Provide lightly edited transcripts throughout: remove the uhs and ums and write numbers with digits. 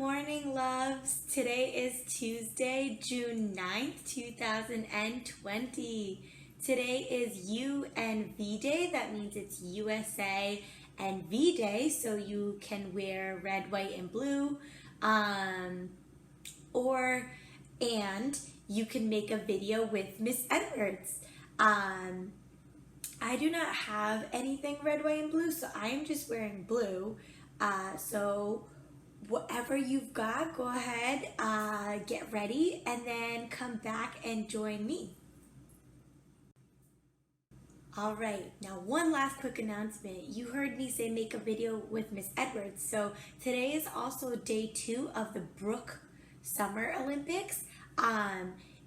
morning, loves. Today is Tuesday, June 9th, 2020. Today is UNV Day. That means it's USA and V Day, so you can wear red, white, and blue. And you can make a video with Miss Edwards. I do not have anything red, white, and blue, so I am just wearing blue. So whatever you've got, go ahead, get ready, and then come back and join me. All right, now one last quick announcement. You heard me say make a video with Miss Edwards. So today is also day 2 of the Brook Summer Olympics.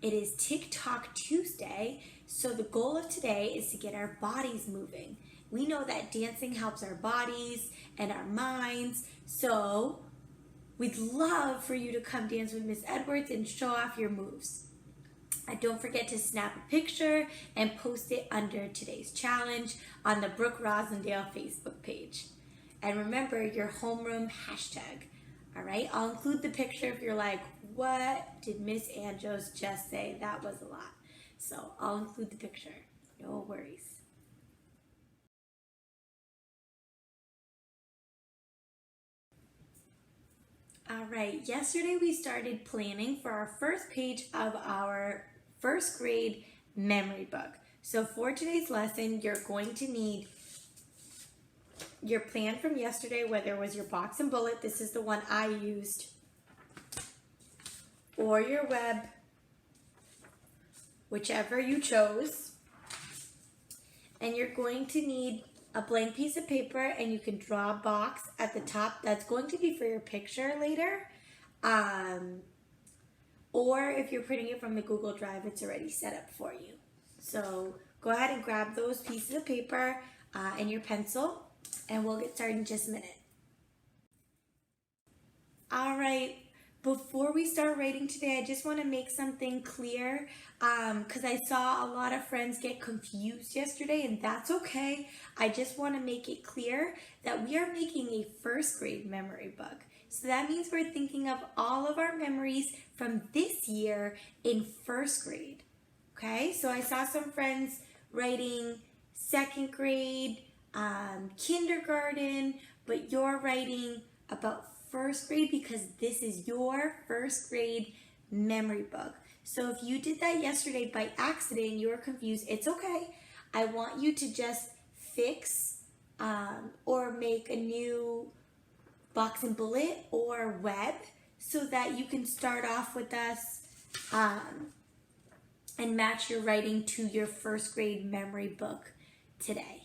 It is TikTok Tuesday. So the goal of today is to get our bodies moving. We know that dancing helps our bodies and our minds. So we'd love for you to come dance with Miss Edwards and show off your moves. And don't forget to snap a picture and post it under today's challenge on the Brooke Rosendale Facebook page. And remember your homeroom hashtag. All right, I'll include the picture if you're like, what did Miss Anjos just say? That was a lot. So I'll include the picture. No worries. All right, yesterday we started planning for our first page of our first grade memory book. So for today's lesson, you're going to need your plan from yesterday, whether it was your box and bullet, this is the one I used, or your web, whichever you chose. And you're going to need a blank piece of paper, and you can draw a box at the top. That's going to be for your picture later. Or if you're printing it from the Google Drive, it's already set up for you. So go ahead and grab those pieces of paper and your pencil, and we'll get started in just a minute. All right. Before we start writing today, I just want to make something clear because I saw a lot of friends get confused yesterday, and that's okay. I just want to make it clear that we are making a first grade memory book. So that means we're thinking of all of our memories from this year in first grade. Okay, so I saw some friends writing second grade, kindergarten, but you're writing about first grade because this is your first grade memory book. So if you did that yesterday by accident and you were confused, it's okay. I want you to just fix or make a new box and bullet or web so that you can start off with us and match your writing to your first grade memory book today.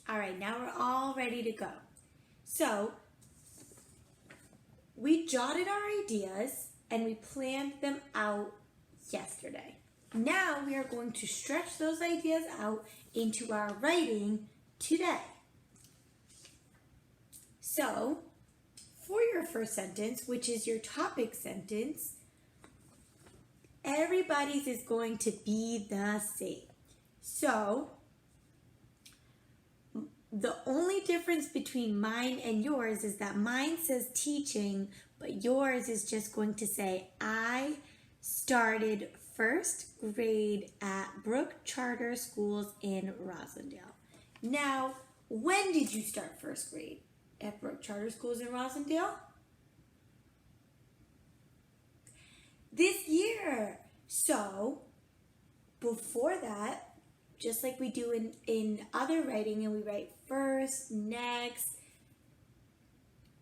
All right, now we're all ready to go. So we jotted our ideas and we planned them out yesterday. Now we are going to stretch those ideas out into our writing today. So for your first sentence, which is your topic sentence, everybody's is going to be the same. So the only difference between mine and yours is that mine says teaching, but yours is just going to say, I started first grade at Brook Charter Schools in Rosendale. Now, when did you start first grade at Brook Charter Schools in Rosendale? This year. So, before that, just like we do in other writing, and we write first, next,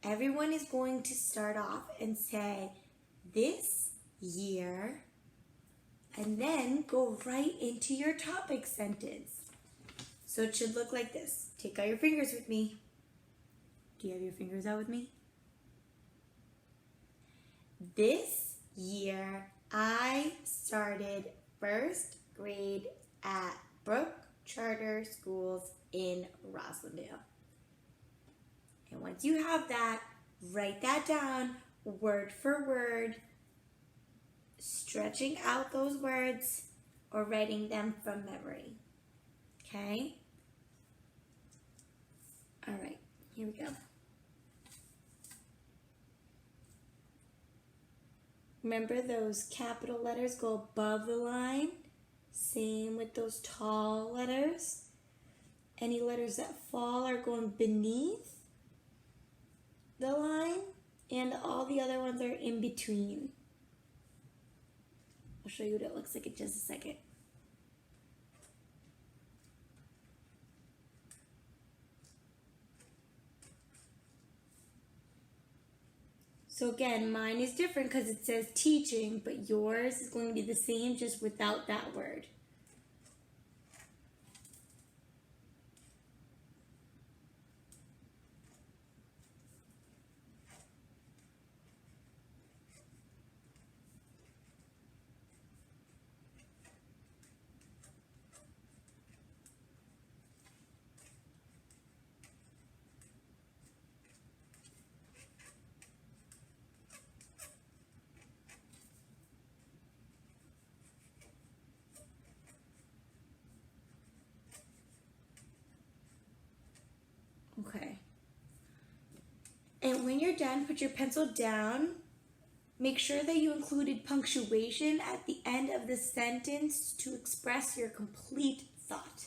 everyone is going to start off and say this year, and then go right into your topic sentence. So it should look like this. Take out your fingers with me. Do you have your fingers out with me? This year, I started first grade at Brook Charter Schools in Rosendale. And once you have that, write that down word for word, stretching out those words or writing them from memory. Okay? All right, here we go. Remember those capital letters go above the line? Same with those tall letters. Any letters that fall are going beneath the line, and all the other ones are in between. I'll show you what it looks like in just a second. So again, mine is different because it says teaching, but yours is going to be the same just without that word. Okay. And when you're done, put your pencil down. Make sure that you included punctuation at the end of the sentence to express your complete thought.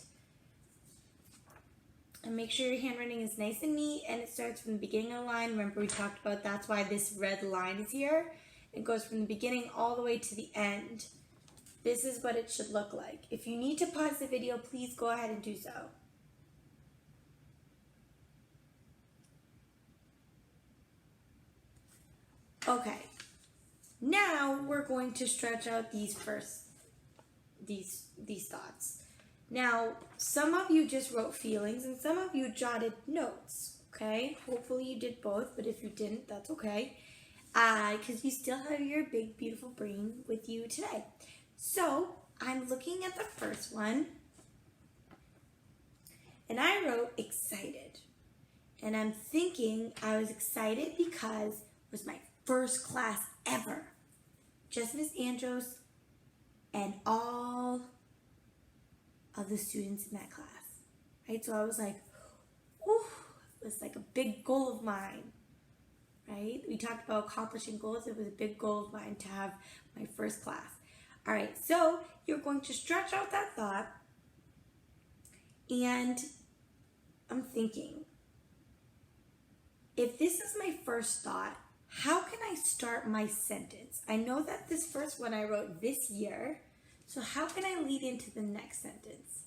And make sure your handwriting is nice and neat and it starts from the beginning of the line. Remember we talked about that's why this red line is here. It goes from the beginning all the way to the end. This is what it should look like. If you need to pause the video, please go ahead and do so. Okay, now we're going to stretch out these thoughts. Now, some of you just wrote feelings and some of you jotted notes, okay? Hopefully you did both, but if you didn't, that's okay. Because you still have your big, beautiful brain with you today. So, I'm looking at the first one, and I wrote excited. And I'm thinking I was excited because it was my first class ever. Just Miss Andros and all of the students in that class, right? So I was like, ooh, it was like a big goal of mine, right? We talked about accomplishing goals. It was a big goal of mine to have my first class. All right, so you're going to stretch out that thought, and I'm thinking, if this is my first thought, how can I start my sentence? I know that this first one I wrote this year, so how can I lead into the next sentence?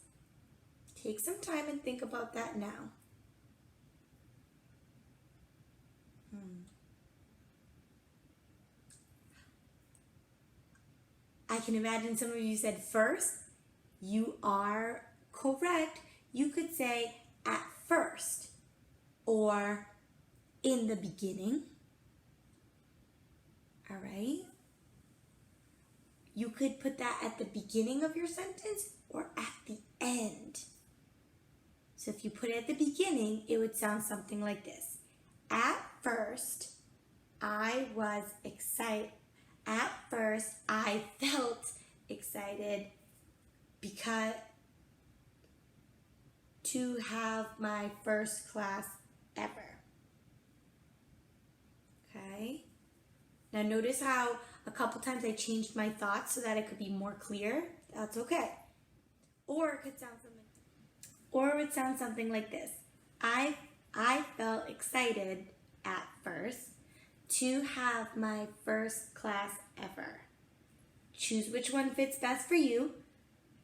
Take some time and think about that now. I can imagine some of you said first. You are correct. You could say at first or in the beginning. All right? You could put that at the beginning of your sentence or at the end. So if you put it at the beginning, it would sound something like this. At first, I was excited. At first, I felt excited because to have my first class ever. Okay? Now notice how a couple times I changed my thoughts so that it could be more clear. That's okay. Or it could sound something like this. I felt excited at first to have my first class ever. Choose which one fits best for you.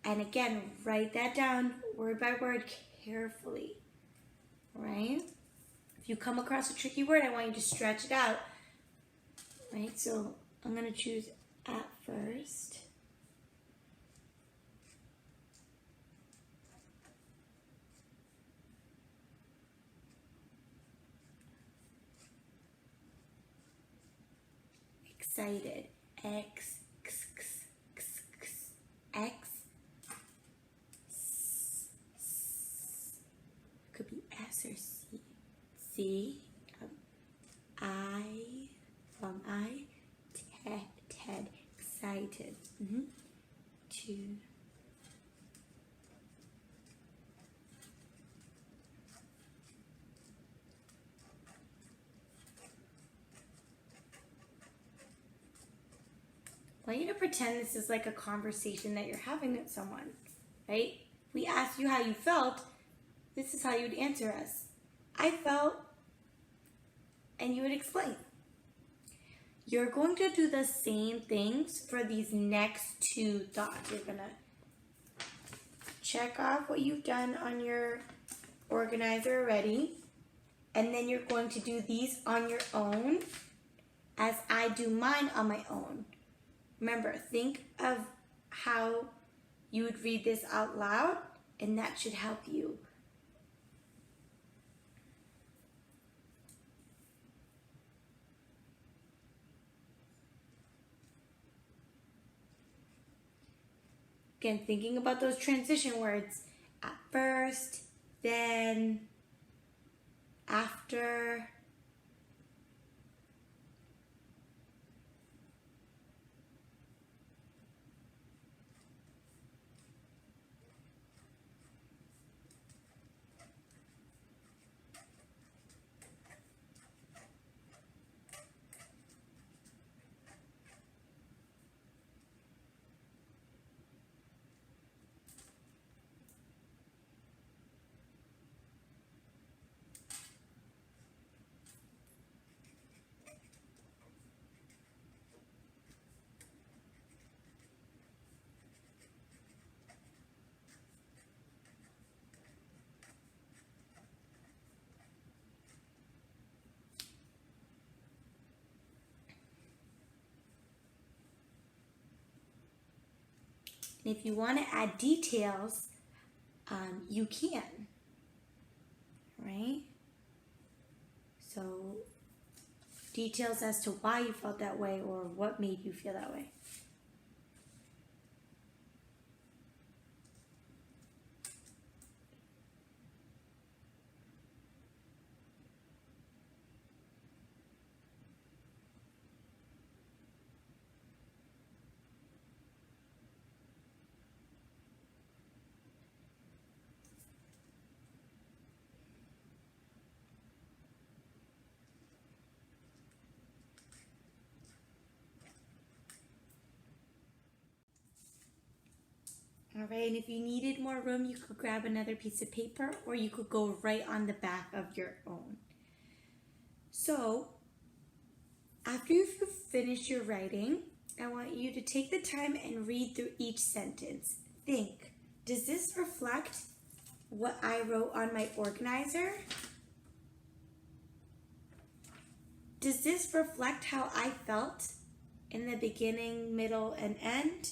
And again, write that down word by word carefully. Right? If you come across a tricky word, I want you to stretch it out. Right? So I'm going to choose at first. Excited. X, x, x, x, x, X. S, s. Could be S or C. C. I. Ted. Excited. To. pretend this is like a conversation that you're having with someone, right? We asked you how you felt. This is how you would answer us. I felt, and you would explain. You're going to do the same things for these next two thoughts. You're going to check off what you've done on your organizer already, and then you're going to do these on your own as I do mine on my own. Remember, think of how you would read this out loud, and that should help you. Again, thinking about those transition words. At first, then, after. And if you want to add details, you can, right? So details as to why you felt that way or what made you feel that way. All right, and if you needed more room, you could grab another piece of paper or you could go right on the back of your own. So, after you've finished your writing, I want you to take the time and read through each sentence. Think, does this reflect what I wrote on my organizer? Does this reflect how I felt in the beginning, middle, and end?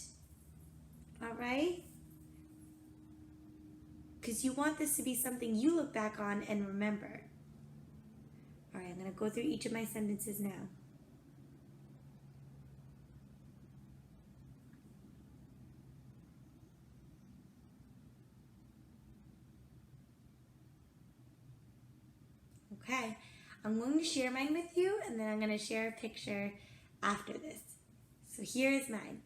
All right? Because you want this to be something you look back on and remember. All right, I'm going to go through each of my sentences now. Okay, I'm going to share mine with you, and then I'm going to share a picture after this. So here is mine.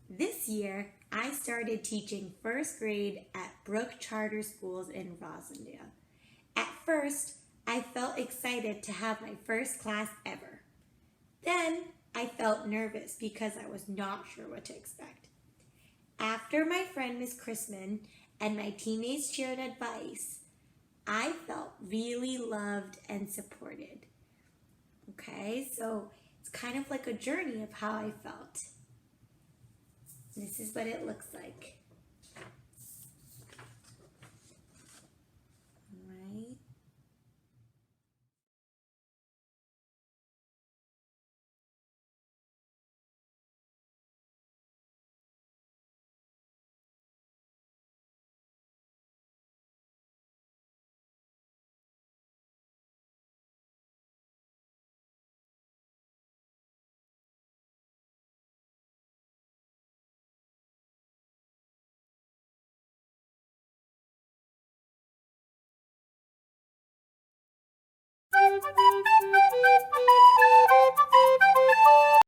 This year, I started teaching first grade at Brook Charter Schools in Rosendale. At first, I felt excited to have my first class ever. Then, I felt nervous because I was not sure what to expect. After my friend Miss Chrisman and my teammates shared advice, I felt really loved and supported. Okay, so it's kind of like a journey of how I felt. This is what it looks like. All right.